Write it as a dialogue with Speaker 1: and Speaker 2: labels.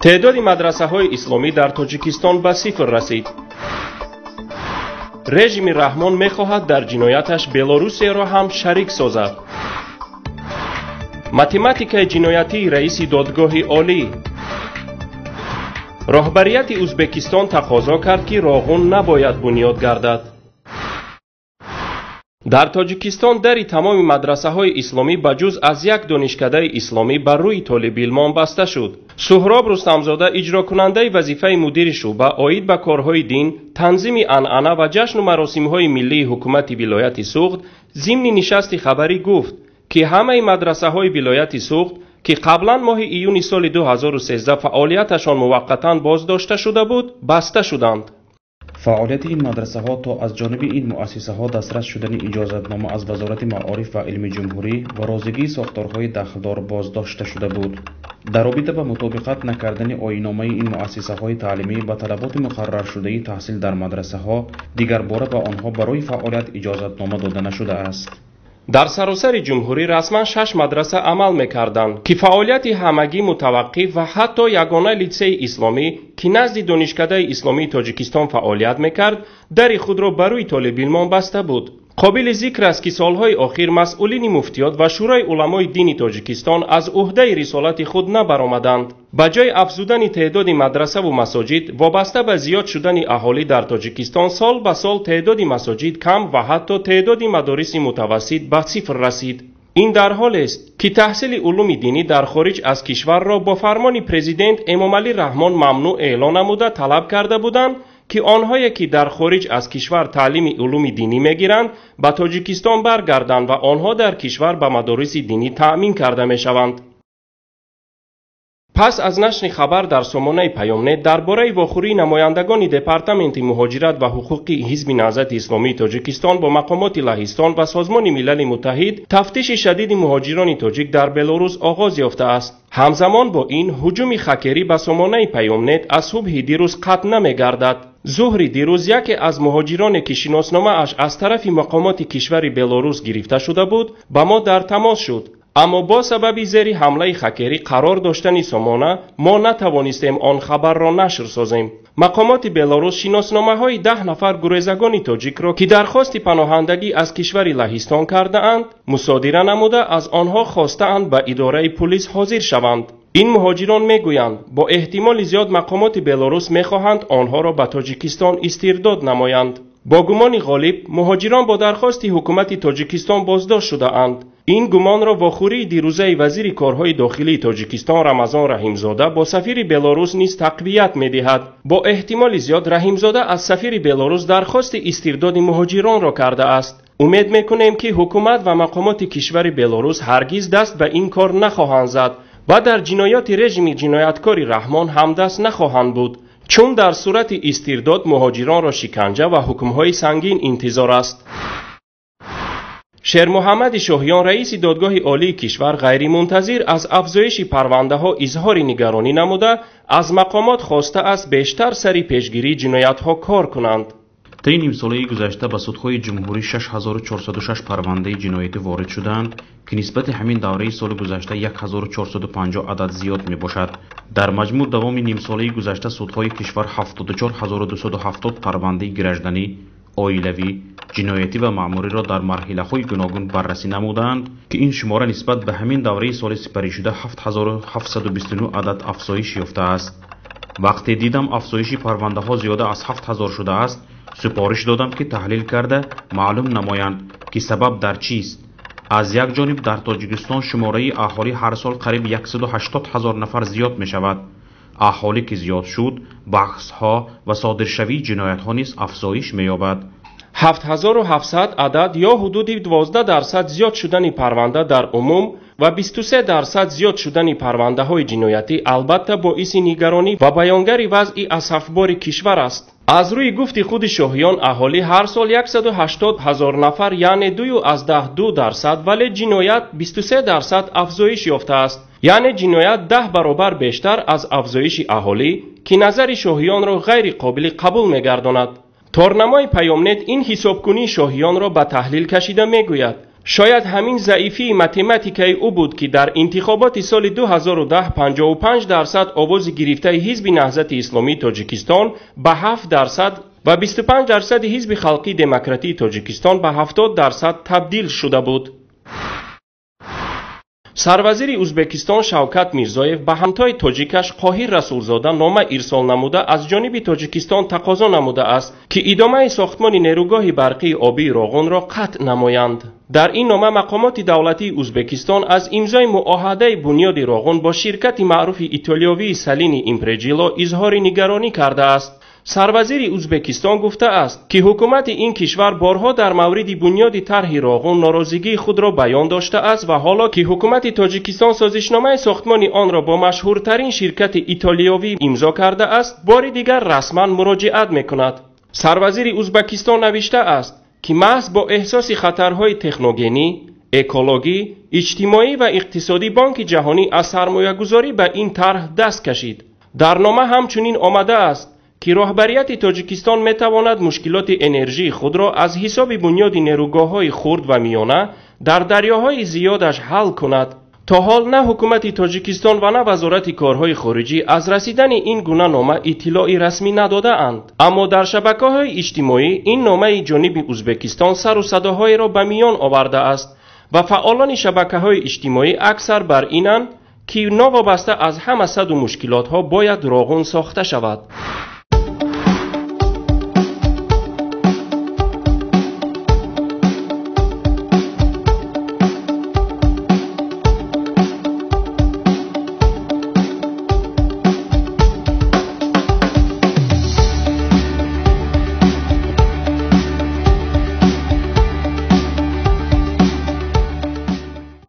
Speaker 1: تعداد مدرسه‌های اسلامی در تاجیکستان به صفر رسید. رژیم رحمان می‌خواهد در جنایتش بلاروسیه را هم شریک سازد. متماتیکای جنایتی رئیس دادگاه عالی. راهبریت ازبکستان تقاضا کرد که راغون نباید بنیاد گردد. در تاجیکستان در تمام مدرسه‌های اسلامی بجز از یک دانشکده اسلامی بر روی طالب علمان بسته شد. سهراب رستمزاده اجرا کننده وظیفه مدیر شعبه عاید به کارهای دین، تنظیم عنعنه و جشن و مراسم‌های ملی حکومت ولایت سوخت ضمن نشست خبری گفت که همه مدرسه‌های ولایت سوخت که قبلا ماه ایون سال 2013 فعالیتشان موقتا بازداشته شده بود بسته شدند.
Speaker 2: فعالیت این مدرسه ها تا از جانب این مؤسسه ها دسترس شدن اجازتنامه از وزارت معارف و علم جمهوری و رازگی ساختارهای دخلدار بازداشته شده بود. در رابطه به مطابقت نکردن آیین‌نامه این مؤسسه های تعلیمی به طلبات مقرر شده تحصیل در مدرسه ها دیگر باره به آنها برای فعالیت اجازتنامه داده نشده است.
Speaker 1: در سراسر جمهوری رسما 6 مدرسه عمل می‌کردند که فعالیت همگی متوقف و حتی یگانه لیسه اسلامی که نزد دانشکده اسلامی تاجیکستان فعالیت می‌کرد در خود را برای طالب علمان بسته بود. قابل ذکر است که سالهای اخیر مسئولین مفتیات و شورای علمای دین تاجیکستان از عهده رسالت خود نبرآمدند. به جای افزودن تعداد مدرسه و مساجد وابسته به زیاد شدن اهالی در تاجیکستان سال به سال تعداد مساجد کم و حتی تعداد مدارس متوسط به صفر رسید. این در حال است که تحصیل علوم دینی در خارج از کشور را با فرمان پرزیدنت امامعلی رحمان ممنوع اعلان نموده طلب کرده بودند که آنهایی که در خارج از کشور تعلیم علوم دینی میگیرند به تاجیکستان برگردند و آنها در کشور به مدارس دینی تأمین کرده میشوند. پس از نشر خبر در سامانه پیامنت درباره واخوری نمایندگان دپارتمنت مهاجرت و حقوق حزب نهضت اسلامی تاجیکستان با مقامات لهستان و سازمان ملل متحد تفتیش شدید مهاجران تاجیک در بلاروس آغاز یافته است. همزمان با این هجوم خکری به سامانه پیامنت از صبح دیروز قطع نمی‌گردد. ظهر دیروز یکی از مهاجران که شناسنامه اش از طرف مقامات کشور بلاروس گرفته شده بود با ما در تماس شد، اما با سبب زیر حمله خکری قرار داشتن سامانه ما نتوانستیم آن خبر را نشر سازیم. مقامات بلاروس شناسنامه های 10 نفر گریزگان تاجیک را که درخواست پناهندگی از کشور لهستان کرده اند مصادره نموده از آنها خواسته اند به اداره پلیس حاضر شوند. این مهاجران میگویند با احتمال زیاد مقامات بلاروس میخواهند آنها را به تاجیکستان استرداد نمایند. با گمان غالب مهاجران با درخواست حکومت تاجیکستان بازداشت شده اند. این گمان را واخوری دیروزه وزیر کارهای داخلی تاجیکستان رمضان رحیمزاده با سفیر بلاروس نیز تقویت می‌دهد. با احتمال زیاد رحیمزاده از سفیر بلاروس درخواست استرداد مهاجران را کرده است. امید می‌کنیم که حکومت و مقامات کشور بلاروس هرگز دست به این کار نخواهند زد و در جنایات رژیم جنایتکار رحمان همدست نخواهند بود، چون در صورت استرداد مهاجران را شکنجه و حکم‌های سنگین انتظار است. شیر محمد شاهیان رئیس دادگاه عالی کشور غیر منتظر از افزایش پرونده ها اظهار نگرانی نموده از مقامات خواسته است بیشتر سری پیشگیری جنایت ها کار کنند.
Speaker 2: طی نیم ساله گذشته به سودهای جمهوری 6406 پرونده جنایتی وارد شدند که نسبت همین دوره سال گذشته 1450 عدد زیاد می باشد. در مجموع دوام نیم ساله گذشته سودهای کشور 74270 پرونده گرجدنی، عائلوی، جنایتی و مأموری را در مرحله‌های گوناگون بررسی نمودند که این شماره نسبت به همین دوره سال سپری شده 7729 عدد افزایش یافته است. وقتی دیدم افزایش پرونده ها زیاده از 7000 شده است، سپارش دادم که تحلیل کرده معلوم نمایند که سبب در چیست. از یک جانب در تاجیکستان شماره اهالی هر سال قریب 180,000 نفر زیاد می شود. اهالی که زیاد شد، بحث ها و صادرشوی جنایت ها نیز افزایش می یابد.
Speaker 1: 7700 عدد یا حدود 12% زیاد شدن پرونده در عموم و 23% زیاد شدن پرونده های جنایتی البته باعث نگرانی و بیانگر وضع اسفبار کشور است. از روی گفت خود شاهیان اهالی هر سال 180,000 نفر یعنی 2.2% ولی جنایت 23% افزایش یافته است. یعنی جنایت 10 برابر بیشتر از افزایش اهالی که نظر شاهیان را غیر قابل قبول می‌گرداند. تارنمای پیامنت این حسابکنی شاهیان را به تحلیل کشیده میگوید شاید همین ضعیفی متماتیکای او بود که در انتخابات سال 2010 55% آواز گرفته حزب نهضت اسلامی تاجیکستان به 7% و 25% حزب خلقی دموکراتی تاجیکستان به 70% تبدیل شده بود. سروزیر ازبکستان شوکت میرزایف به همتای تاجیکش قاهر رسولزاده نامه ارسال نموده از جانب تاجیکستان تقاضا نموده است که ادامه ساختمان نیروگاه برقی آبی راغون را قطع نمایند. در این نامه مقامات دولتی ازبکستان از امضای معاهده بنیاد راغون با شرکت معروف ایتالیایی سالینی ایمپرجیلو اظهار نگرانی کرده است. سروزیر ازبکستان گفته است که حکومت این کشور بارها در مورد بنیاد طرح راغون ناراضگی خود را بیان داشته است و حالا که حکومت تاجیکستان سازشنامه ساختمان آن را با مشهورترین شرکت ایتالیایی امضا کرده است، بار دیگر رسما مراجعت میکند. سروزیر ازبکستان نوشته است که محض با احساس خطرهای تکنوگنی، اکولوژی، اجتماعی و اقتصادی بانک جهانی از سرمایه‌گذاری به این طرح دست کشید. در نامه همچنین آمده است که رهبریت تاجیکستان میتواند مشکلات انرژی خود را از حساب بنیاد نیروگاه‌های خرد و میانه در دریاهای زیادش حل کند. تا حال نه حکومت تاجیکستان و نه وزارت کارهای خارجی از رسیدن این گونه نامه اطلاعی رسمی نداده اند، اما در شبکه‌های اجتماعی این نامه جانب ازبکستان سر و صداهای را به میان آورده است و فعالان شبکه‌های اجتماعی اکثر بر اینند که ناوابسته از همه صد و مشکلات ها باید راغون ساخته شود.